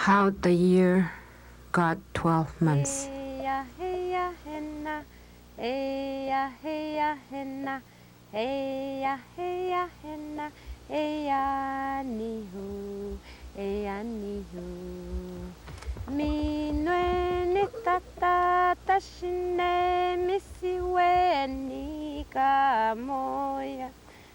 How the year got 12 months. Heya, heya, henna. Heya, heya, henna. Heya, heya, henna. Heya, nihu. Heya, nihu. Minue ni tata tashine misiwe ni kamoya.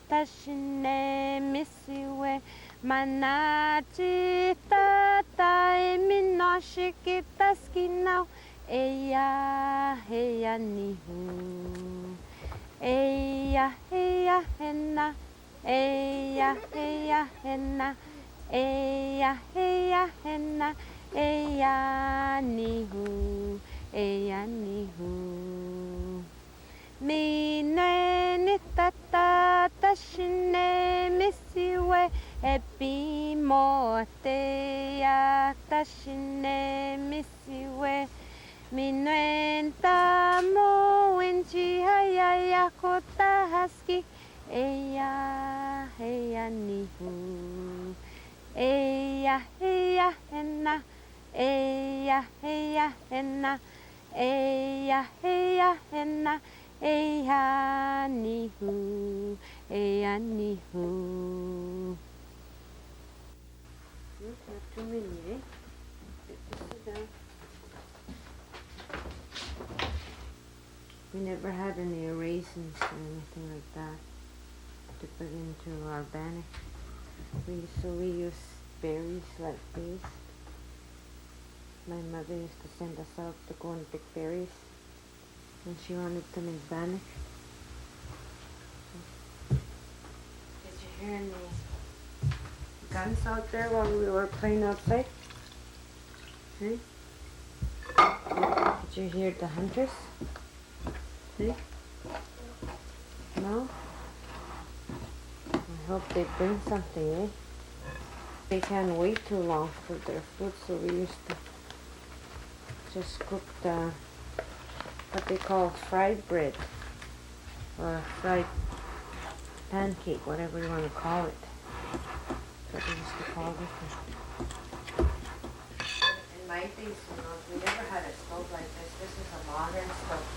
Tashine misiwe manachi tatai minoshiki taskinau. Eya heya nihu. Eya heya henna. Eya heya henna. Eya heya henna. Eya nihu. Eya nihu. Minue ni tata tashine misiwe epimotea tashine misiwe minue tamo winchi hayaya kota haski eya heya nihu. Eya heya henna. Eya heya henna. Eya heya henna. Eya nihu. Eya nihu. Not too many, eh? Sit down. We never had any raisins or anything like that to put into our bannock. We use berries like these. My mother used to send us out to go and pick berries when she wanted them in bannock. Did you hear any guns out there while we were playing outside? Hey? Did you hear the hunters? Hey? No? I hope they bring something, eh? They can't wait too long for their food, so we used to just cook the, what they call fried bread, or fried pancake, whatever you want to call it. That's what we used to call it. In my days, we never had a stove like this. This is a modern stove.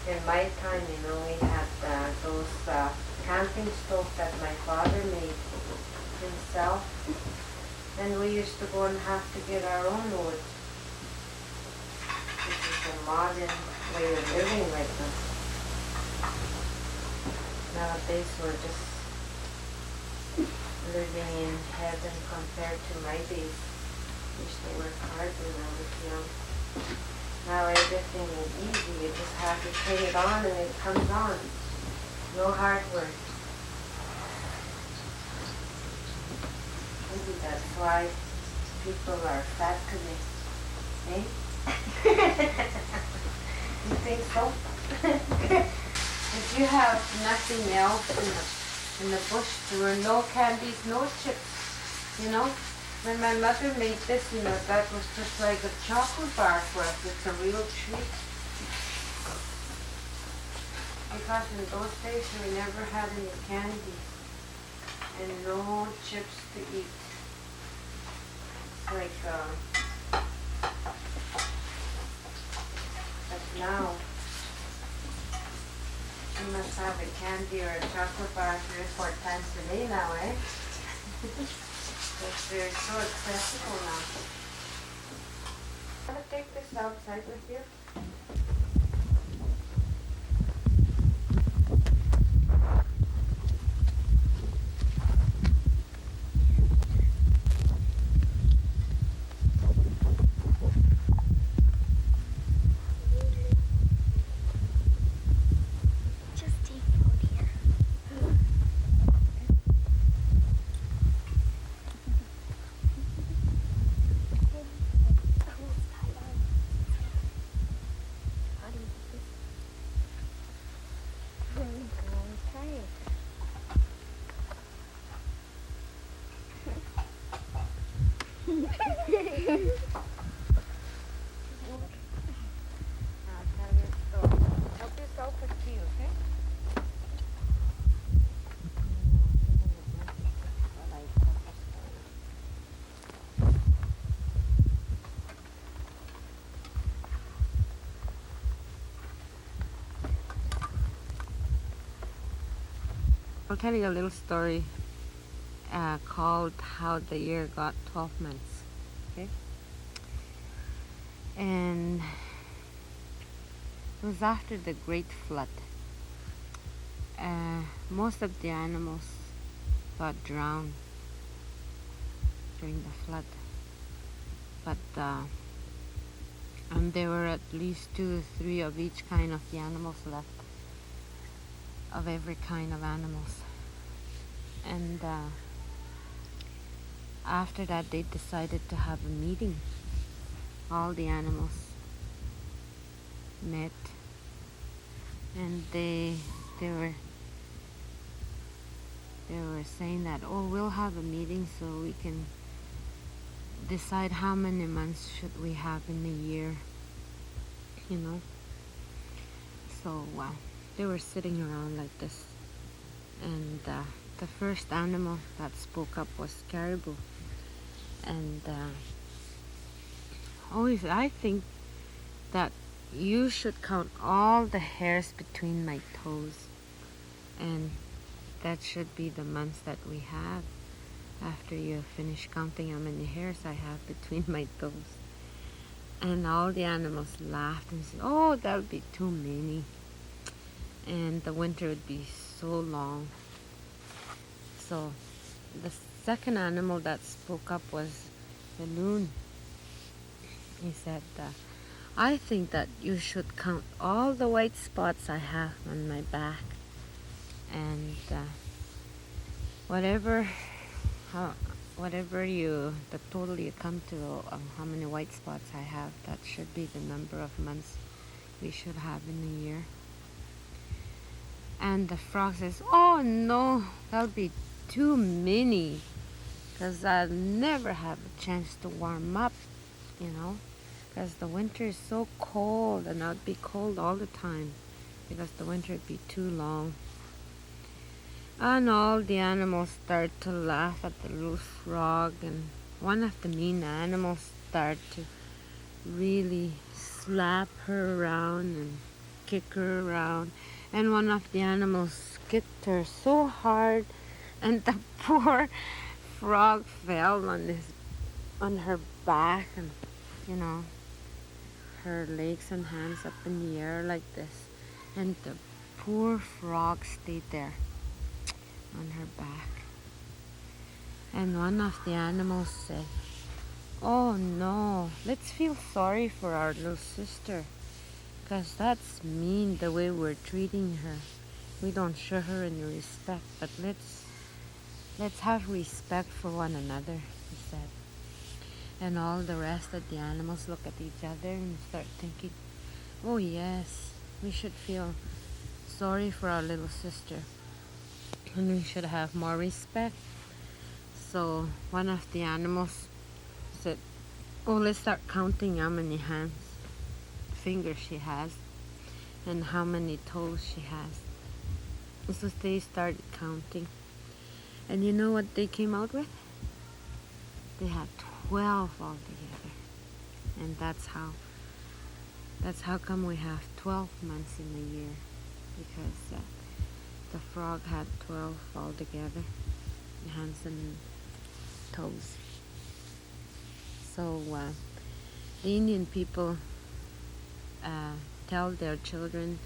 In my time, we had those camping stoves that my father made himself, and we used to go and have to get our own wood. This is a modern way of living like this. Nowadays we're just living in heaven compared to my days. I used to work hard when I was young. Now everything is easy. You just have to turn it on and it comes on. No hard work. Maybe that's why people are fat today. Eh? You think so? If you have nothing else in the bush, there were no candies, no chips, When my mother made this, that was just like a chocolate bar for us. It's a real treat. Because in those days we never had any candy and no chips to eat. It's like, but now, you must have a candy or a chocolate bar 3 or 4 times a day now, eh? They're so accessible now. Want to take this outside with you? I'll tell you a little story called How the Year Got 12 Months. Okay? And it was after the Great Flood. Most of the animals got drowned during the flood. But there were at least 2 or 3 of each kind of the animals left. Of every kind of animals. And after that they decided to have a meeting. All the animals met, and they were saying that, oh, we'll have a meeting so we can decide how many months should we have in a year, you know. So they were sitting around like this, and the first animal that spoke up was caribou. And always I think that you should count all the hairs between my toes, and that should be the months that we have after you finish counting how many hairs I have between my toes. And all the animals laughed and said, oh, that'll be too many, and the winter would be so long. So the second animal that spoke up was the loon. He said, I think that you should count all the white spots I have on my back, and whatever the total you come to how many white spots I have, that should be the number of months we should have in a year. And the frog says, oh no, that'll be too many, because I'll never have a chance to warm up, you know, because the winter is so cold, and I'd be cold all the time because the winter would be too long. And all the animals started to laugh at the little frog, and one of the mean animals started to really slap her around and kick her around, and one of the animals kicked her so hard, and the poor frog fell on her back, and you know, her legs and hands up in the air like this, and the poor frog stayed there on her back. And one of the animals said, oh no, let's feel sorry for our little sister, because that's mean the way we're treating her. We don't show her any respect, but let's have respect for one another, he said. And all the rest of the animals look at each other and start thinking, oh yes, we should feel sorry for our little sister, and we should have more respect. So one of the animals said, oh, let's start counting how many fingers she has and how many toes she has. So they started counting, and you know what they came out with? They had 12 altogether. And that's how come we have 12 months in a year, because the frog had 12 altogether, hands and toes. So the Indian people tell their children,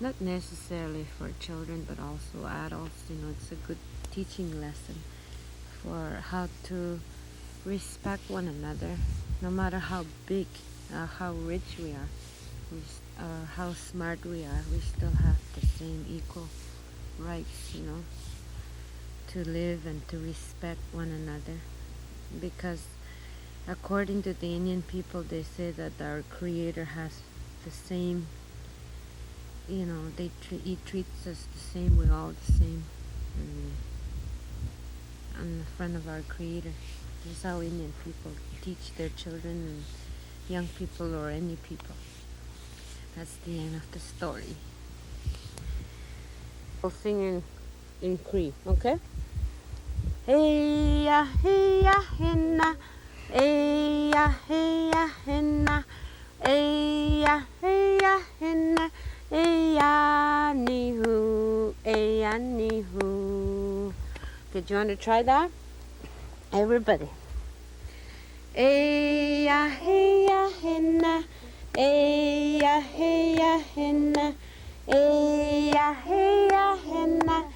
not necessarily for children but also adults, you know, it's a good teaching lesson for how to respect one another, no matter how big, how rich we are, or how smart we are. We still have the same equal rights, you know, to live and to respect one another. Because according to the Indian people, they say that our Creator has the same, you know, He treats us the same. We're all the same in the front of our Creator. This is how Indian people teach their children and young people, or any people. That's the end of the story. We'll sing in Cree, okay? Hey ya henna, hey ya henna, hey ya henna, hey ya ni hu, hey ya ni hu. Do you want to try that? Everybody. Eya heya henna, eya heya henna, eya heya henna,